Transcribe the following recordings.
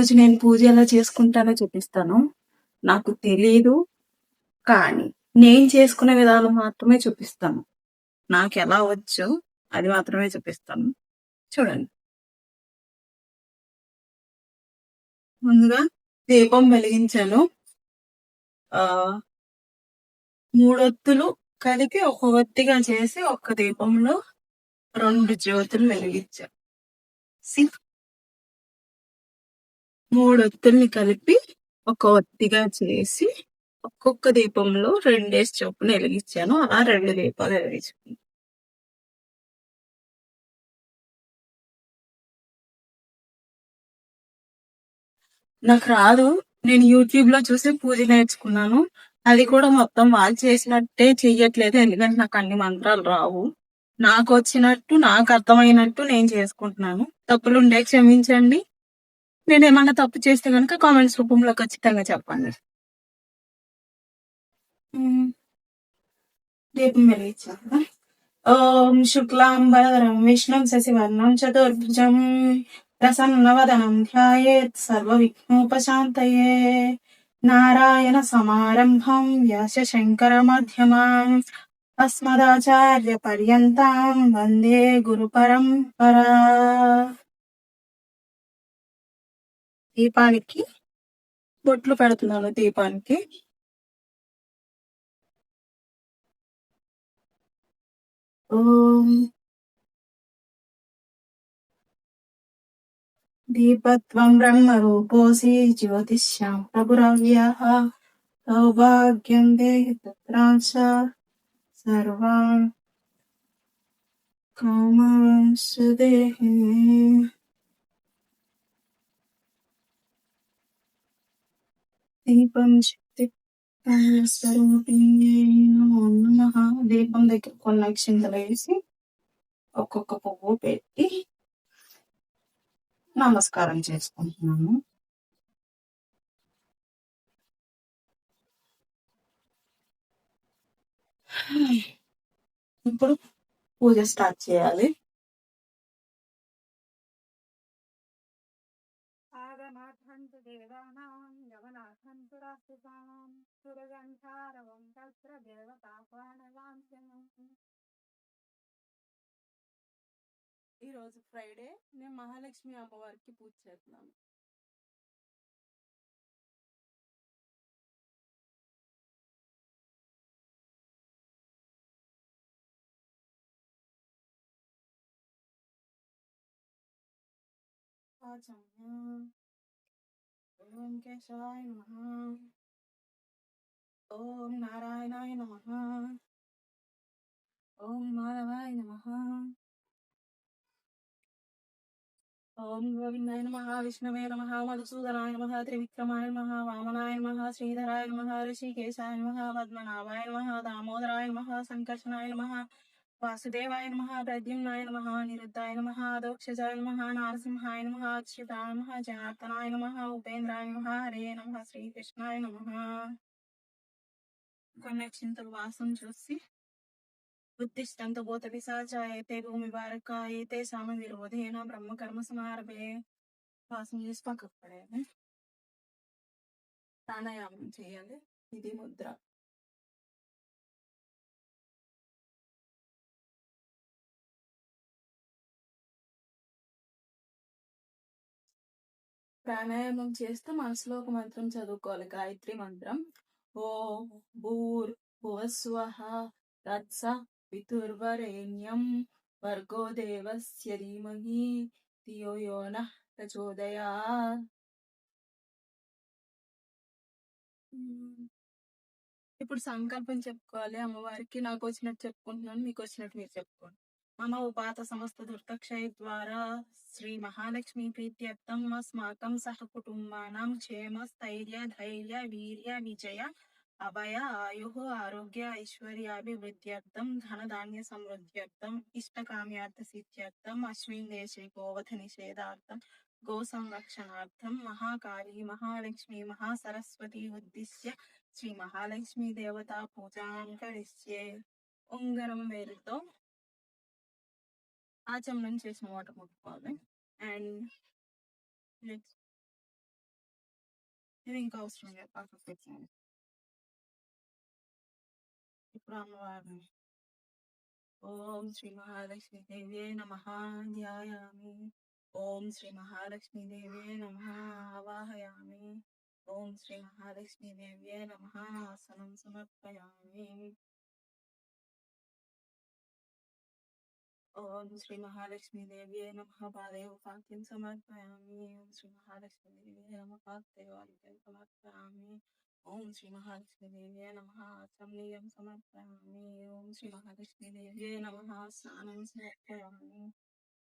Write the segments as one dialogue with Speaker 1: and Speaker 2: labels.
Speaker 1: ఈరోజు నేను పూజ ఎలా చేసుకుంటానో చూపిస్తాను. నాకు తెలీదు. కానీ నేను చేసుకునే విధానం మాత్రమే చూపిస్తాను. నాకెలా వచ్చో అది మాత్రమే చూపిస్తాను. చూడండి. ముందుగా దీపం వెలిగించాను. ఆహ్, 3 ఒత్తులు కలిపి ఒక ఒత్తిగా చేసి ఒక్క దీపంలో 2 జ్యోతులు వెలిగించా. సి 3 ఒత్తుల్ని కలిపి ఒక ఒత్తిగా చేసి ఒక్కొక్క దీపంలో 2 చొప్పున వెలిగించాను. అలా 2 దీపాలు వెలిగించుకున్నాను. నాకు రాదు. నేను యూట్యూబ్‌లో చూసి పూజ నేర్చుకున్నాను. అది కూడా మొత్తం వాళ్ళు చేసినట్టే చెయ్యట్లేదు. ఎందుకంటే నాకు అన్ని మంత్రాలు రావు. నాకొచ్చినట్టు, నాకు అర్థమైనట్టు నేను చేసుకుంటున్నాను. తప్పులుంటే క్షమించండి. నేనేమన్నా తప్పు చేస్తే గనుక కామెంట్స్ రూపంలో ఖచ్చితంగా చెప్పండి. హ్మ్. దీపం వెలిగించా కదా! ఓం శుక్లాంబరధరం విష్ణుం శశివర్ణం చతుర్భుజం ప్రసన్నవదనం ధ్యాయేత్ సర్వవిఘ్నోపశాంతయే నారాయణ సమారంభం వ్యాస శంకర మధ్యమాం అస్మదాచార్య పర్యంతం వందే గురు పరంపరా. దీపానికి బొట్లు పెడుతున్నాను. దీపానికి ఓం దీపత్వం బ్రహ్మరూపోసి జ్యోతిష్యాం ప్రభురవ్యః సౌభాగ్యం దేహి తత్రాంశ సర్వాన్ కామాంశు దేహి. దీపం శక్తి స్వరూపిణ్యై నమో నమః. దీపం దగ్గర కొన్ని అక్షింతలు వేసి ఒక్కొక్క పువ్వు పెట్టి నమస్కారం చేసుకుంటున్నాను. ఇప్పుడు పూజ స్టార్ట్ చేయాలి. ఆగమాథంతు దేవానాం యవనాథంతు రాక్షసానాం సురగంధారవం తత్ర దేవతాహ్వానవాంఛనం. ఈరోజు ఫ్రైడే. నేను మహాలక్ష్మి అమ్మవారికి పూజ చేస్తున్నాను. ఓం కేశవాయ నమః. ఓం నారాయణాయ నమః. ఓం మాధవాయ నమః. ఓం గోవిందాయ నమః. విష్ణవే నమః. మధుసూదనాయ నమః. త్రివిక్రమాయ నమః. వామనాయ నమః. శ్రీధరాయ నమః. ఋషికేశాయ నమః. పద్మనాభాయ నమః. దామోదరాయ నమః. సంకర్షణాయ నమః. వాసుదేవాయ నమః. ప్రద్యుమ్నాయ నమః. నిరుద్ధాయ నమః. అధోక్షజాయ నమః. నారసింహాయ నమః. అచ్యుతాయ నమః. జనార్దనాయ నమః. ఉపేంద్రాయ నమః. హరే నమః. శ్రీకృష్ణాయ నమః. కొన్ని అక్షింతలు వాసన చూసి ఉత్తిష్టంత భూత పిశాచాయతే భూమి బారకాయతే సామ విరోధేన బ్రహ్మ కర్మ సమారభే. వాసన చేసి పక్కకు పడేయాలి. ప్రాణాయామం చేయాలి. ఇది ముద్ర. ప్రాణాయామం చేస్తూ మనసులో ఒక మంత్రం చదువుకోవాలి. గాయత్రి మంత్రం. ఓం భూర్ భువస్వః తత్స పితుర్వరేణ్యం భర్గో దేవస్య ధీమహి ధియో యో నః ప్రచోదయాత్. ఇప్పుడు సంకల్పం చెప్పుకోవాలి అమ్మవారికి. నాకు వచ్చినట్టు చెప్పుకుంటున్నాను. మీకు వచ్చినట్టు మీరు చెప్పుకోండి. మమ ఉపాత సమస్త దుర్తక్షయ ద్వారా శ్రీ మహాలక్ష్మి ప్రీత్యర్థం అస్మాకం సహ కుటుంబానాం క్షేమ స్థైర్య ధైర్య వీర్య విజయ అభయ ఆయుః ఆరోగ్య ఐశ్వర్యాభివృద్ధ్యర్థం ధనధాన్య సమృద్ధ్యర్థం ఇష్టకామ్యార్థ సిద్ధ్యర్థం అస్మిన్ దేశే గోవధ నిషేధార్థం గో సంరక్షణార్థం మహాకాళీ మహాలక్ష్మి మహాసరస్వతి ఉద్దిశ్య శ్రీ మహాలక్ష్మి దేవత పూజాం కరిష్యే. ఉంగరం వేలుతో ఆచమనం చేసిన వాటర్ ముట్టుకోవాలి. అండ్ ఇది ఇంకా అవసరం లేదు, పక్కకు పెట్టాను. ఇప్పుడు అమ్మవారిని ఓం శ్రీ మహాలక్ష్మి దేవ్యే నమః ధ్యాయామి. ఓం శ్రీ మహాలక్ష్మి దేవ్యే నమః ఆవాహయామి. ఓం శ్రీ మహాలక్ష్మి దేవ్యే నమః ఆసనం సమర్పయామి. ఓం శ్రీ మహాలక్ష్మి దేవ్యే నమః పాదయోపాఖ్యం సమర్పయామి. ఓం శ్రీ మహాలక్ష్మి దేవ్యే నమః పాదయోపాఖ్యం సమర్పయామి. ఓం శ్రీ మహాలక్ష్మి దేవ్యే నమః ఆచమనీయం సమర్పయామి. ఓం శ్రీ మహాలక్ష్మి దేవ్యే నమః స్నానం సమర్పయామి.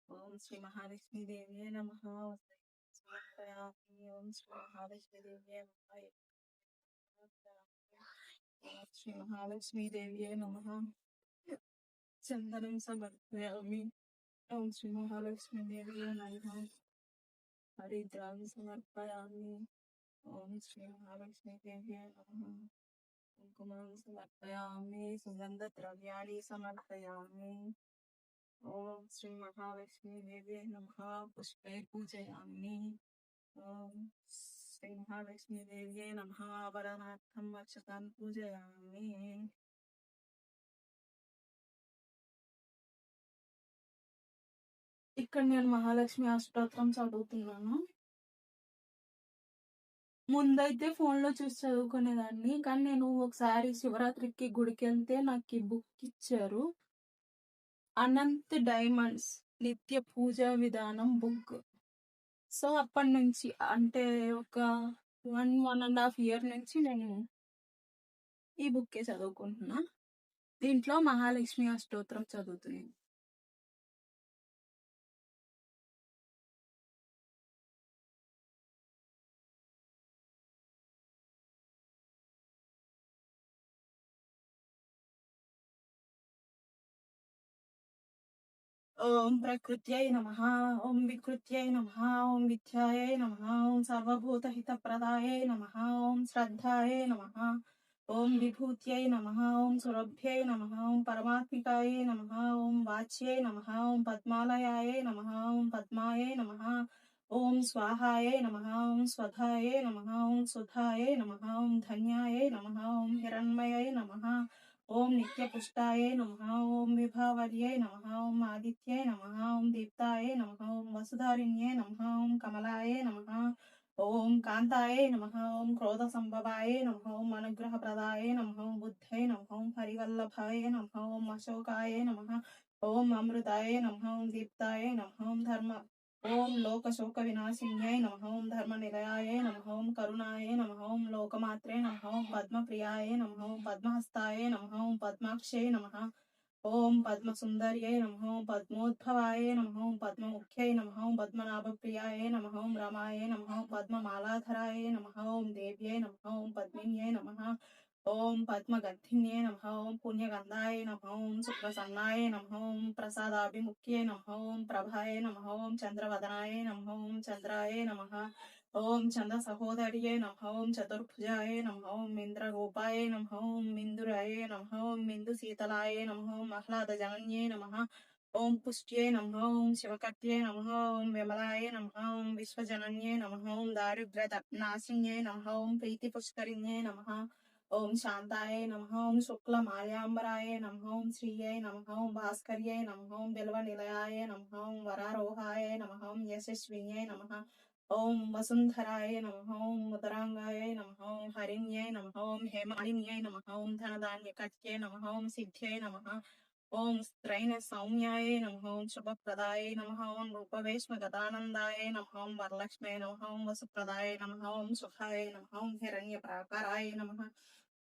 Speaker 1: ఓం శ్రీ మహాలక్ష్మి దేవ్యే నమః వస్త్రం సమర్పయామి. ఓం శ్రీ మహాలక్ష్మి దేవ్యే నమః సమర్పయామి. ఓం శ్రీ మహాలక్ష్మి దేవ్యే నమః చందనం సమర్పయామి. ఓం శ్రీ మహాలక్ష్మి దేవ్యే నమః హరిద్రాం సమర్పయామి. ఓం శ్రీ మహాలక్ష్మి దేవ్యే నమః కుంకుమం సమర్పయామి. సుగంధ ద్రవ్యాన్ని సమర్పయామి. ఓం శ్రీ మహాలక్ష్మి దేవ్యే నమః పుష్పై పూజయామి. ఓం శ్రీ మహాలక్ష్మి దేవ్యే నమః ఆభరణార్థం అక్షతాన్ పూజయామి. ఇక్కడ నేను మహాలక్ష్మి అష్టోత్తరం చదువుతున్నాను. ముందైతే ఫోన్లో చూసి చదువుకునేదాన్ని, కానీ నేను ఒకసారి శివరాత్రికి గుడికి వెళ్తే నాకు ఈ బుక్ ఇచ్చారు. అనంత్ డైమండ్స్ నిత్య పూజా విధానం బుక్. సో అప్పటి నుంచి అంటే ఒక 1.5 year నుంచి నేను ఈ బుక్కే చదువుకుంటున్నా. దీంట్లో మహాలక్ష్మి అష్టోత్తరం చదువుతున్నాను. ఓం ప్రకృత్యై నమః. ఓం వికృత్యై నమః. ఓం విద్యాయై నమః. ఓం సర్వభూతహితప్రదాయై నమః. ఓం శ్రద్ధాయై నమః. ఓం విభూత్యై నమః. ఓం సురభ్యై నమః. ఓం పరమాత్మికాయై నమః. ఓం వాచ్యై నమః. ఓం పద్మాలయాయై నమః. ఓం పద్మాయై నమః. ఓం స్వాహాయై నమః. ఓం స్వధాయై నమః. ఓం సుధాయై నమః. ఓం ధన్యాయై నమః. ఓం హిరణ్మయై నమః. ఓం నిత్యపుష్టాయై నమః. ఓం విభావర్యై నమః. ఓం ఆదిత్యై నమః. ఓం దీప్తాయై నమః. ఓం వసుధారిణ్యై నమః. ఓం కమలాయై నమః. ఓం కాంతాయై నమః. ఓం క్రోధ సంభవాయై నమః. ఓం అనుగ్రహప్రదాయై నమః. ఓం బుద్ధై నమః. ఓం పరివల్లభాయై నమః. ఓం అశోకాయై నమః. ఓం అమృతాయై నమః. ఓం దీప్తాయై నమః. ఓం లోకశోక వినాశిన్యై నమః. ఓం ధర్మనిలయాయై నమః. ఓం కరుణాయై నమః. ఓం లోకమాత్రే నమః. ఓం పద్మప్రియాయై నమః. ఓం పద్మహస్తాయై నమః. ఓం పద్మాక్షై నమః. ఓం పద్మసుందర్యై నమః. ఓం పద్మోద్భవాయై నమః. ఓం పద్మముఖ్యై నమః. ఓం పద్మనాభప్రియాయై నమః. ఓం రమాయై నమః. ఓం పద్మమాలాధరాయై నమః. ఓం దేవ్యై నమః. ఓం పద్మిన్యై నమః. ఓం పద్మగంధిన్యై నమః. ఓం పుణ్యగంధాయ నమః. ఓం సుప్రసన్నాయ నమః. ఓం ప్రసాదాభిముఖ్యై నమః. ఓం ప్రభాయ నమః. ఓం చంద్రవదనాయ నమః. ఓం చంద్రాయ నమః. ఓం చంద్ర సహోదర్యై నమః. ఓం చతుర్భుజాయ నమః. ఓం ఇంద్రరూపాయ నమః. ఓం మిందురాయ నమః. ఓం మిందు శీతలాయ నమః. ఓం ఆహ్లాదజనన్యై నమః. ఓం పుష్ట్యై నమః. ఓం శివకట్యై నమః. ఓం విమలాయ నమః. ఓం విశ్వజనన్యై నమః. ఓం దారిద్ర్య నాశిన్యై నమః. ఓం ప్రీతి పుష్కరిణ్యై నమః. ఓం శాంతాయ నమః. ఓం శుక్ల మాల్యాంబరాయ నమః. ఓం శ్రీయై నమః. ఓం భాస్కర్యై నమః. ఓం బిల్వ నిలయాయ నమః. ఓం వరారోహాయ నమః. ఓం యశస్విన్యై నమః. ఓం వసుంధరాయ నమః. ఓం ముదరాంగాయ నమః. ఓం హరిణ్యై నమః. ఓం హేమాలిన్యై నమః. ఓం ధనధాన్యకట్యై నమః. ఓం సిద్ధ్యై నమః. ఓం స్త్రైణ సౌమ్యాయ నమః. ఓం శుభప్రదాయ నమః. ఓం రూపవేష్మ గదానందాయ నమః. ఓం వరలక్ష్మే నమః. ఓం వసుప్రదాయ నమః. ఓం సుఖాయ నమః. ఓం హిరణ్య ప్రాకారాయ నమః.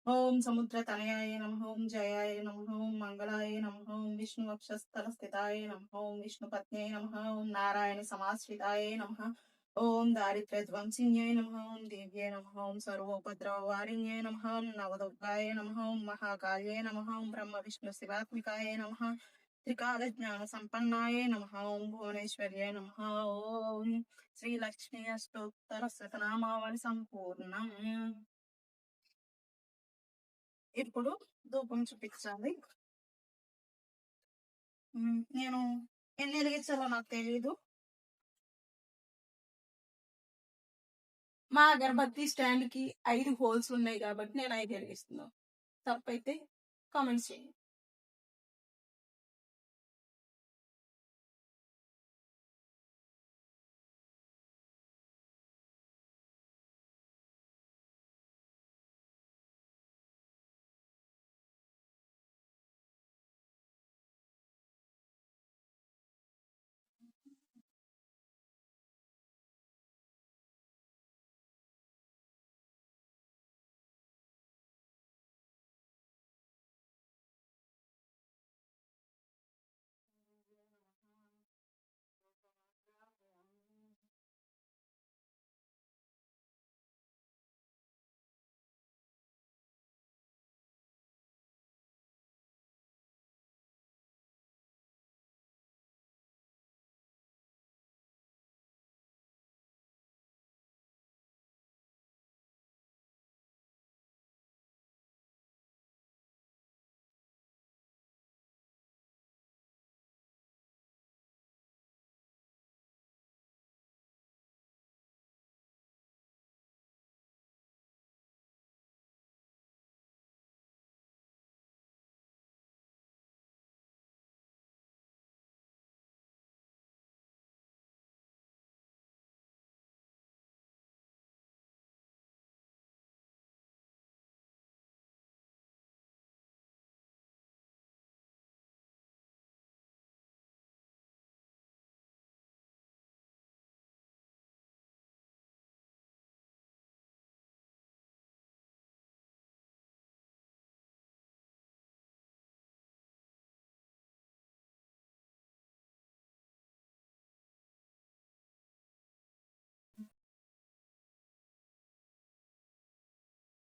Speaker 1: ఓం సముద్రతనయాయ నమః. ఓం జయాయ నమః. ఓం మంగళాయ నమః. ఓం విష్ణు వక్షస్థల స్థితాయ నమః. ఓం విష్ణుపత్న్యై నమః. ఓం నారాయణ సమాశ్రితాయ నమః. ఓం దారిద్ర్య ధ్వంసిన్యై నమః. ఓం దేవ్యై నమః. ఓం సర్వోపద్రవవారిణ్యై నమః. ఓం నవదుర్గాయ నమః. ఓం మహాకాళ్యై నమః. ఓం బ్రహ్మ విష్ణు శివాత్మికాయ నమః. త్రికాల జ్ఞాన సంపన్నాయ నమః. ఓం భువనేశ్వర్యై నమః. ఓం శ్రీ లక్ష్మీ అష్టోత్తర శతనామావళి సంపూర్ణం. ఇప్పుడు ధూపం చూపించాలి. నేను ఎన్ని వెలిగించాలో నాకు తెలీదు. మా అగరబత్తి స్టాండ్‌కి 5 హోల్స్ ఉన్నాయి కాబట్టి నేను 5 ఎలిగిస్తున్నా. తప్పైతే కామెంట్స్ చేయండి.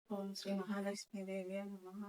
Speaker 1: ఓం శ్రీ మహాలక్ష్మీదేవి నమః.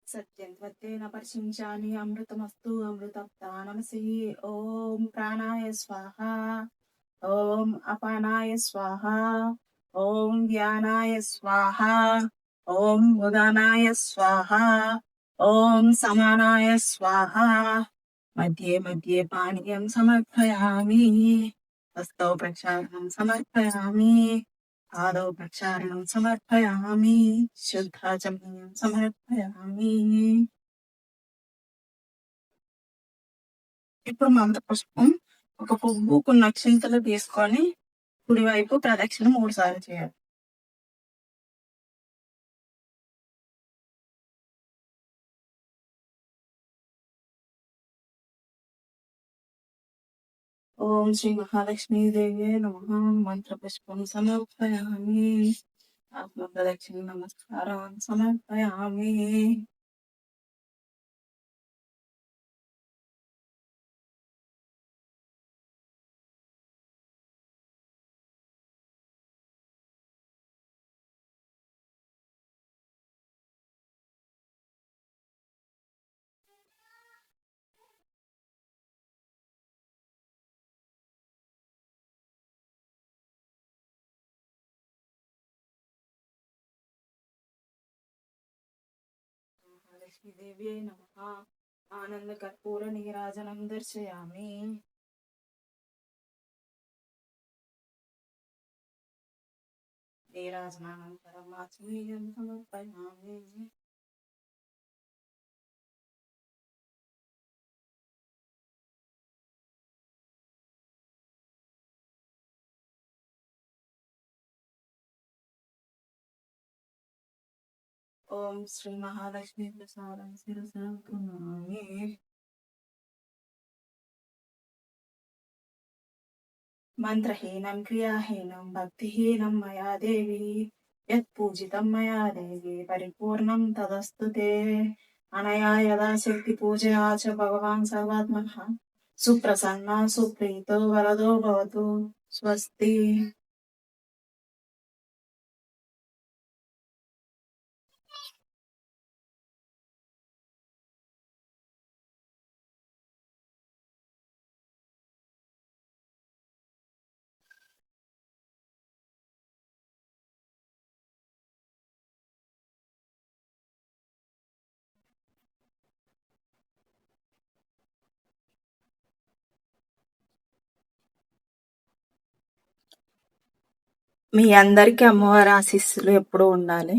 Speaker 1: సత్యం త్వత్తేన పరిశించామి అమృతమస్తు అమృతప్తానమసి. ఓం ప్రాణాయ స్వాహ. ఓం అపానాయ స్వాహ. ఓం వ్యానాయ స్వాహ. ఓం ఉదానాయ స్వాహ. ఓం సమానాయ స్వాహ. మధ్యే మధ్యే పానీయం సమర్పయామి. హస్తౌ ప్రక్షాళనం సమర్పయామి. పాదౌ ప్రక్షాళనం సమర్పయామి. శుద్ధాచమనీయం సమర్పయామి. ఇప్పుడు మంత్రపుష్పం ఒక పువ్వు కొన్ని అక్షింతలు తీసుకొని కుడివైపు ప్రదక్షిణ 3 సార్లు చేయాలి. ఓం శ్రీ మహాలక్ష్మీదేవి నమః. మంత్రపుష్పం సమర్పయామి. ఆత్మ ప్రదక్షిణ నమస్కారం సమర్పయామి. మహాలక్ష్మీదేవి నమః. ఆనంద కర్పూర నీరాజనం దర్శయామి. నీరాజనానంతరం ఆచమనీయం సమర్పయామి. ఓం శ్రీ మహాలక్ష్మి ప్రసాదం శిరసాకున్నామి. మంత్రహీనం క్రియాహీనం భక్తిహీనం మయా దేవి యత్పూజితం మయా దేవి పరిపూర్ణం తదస్తు తే. అనయా యదా శక్తి పూజయా చ భగవాన్ సర్వాత్మనః సుప్రసన్న సుప్రీతో వరదో భవతు. స్వస్తి. మీ అందరికీ అమ్మవారి ఆశీస్సులు ఎప్పుడూ ఉండాలి.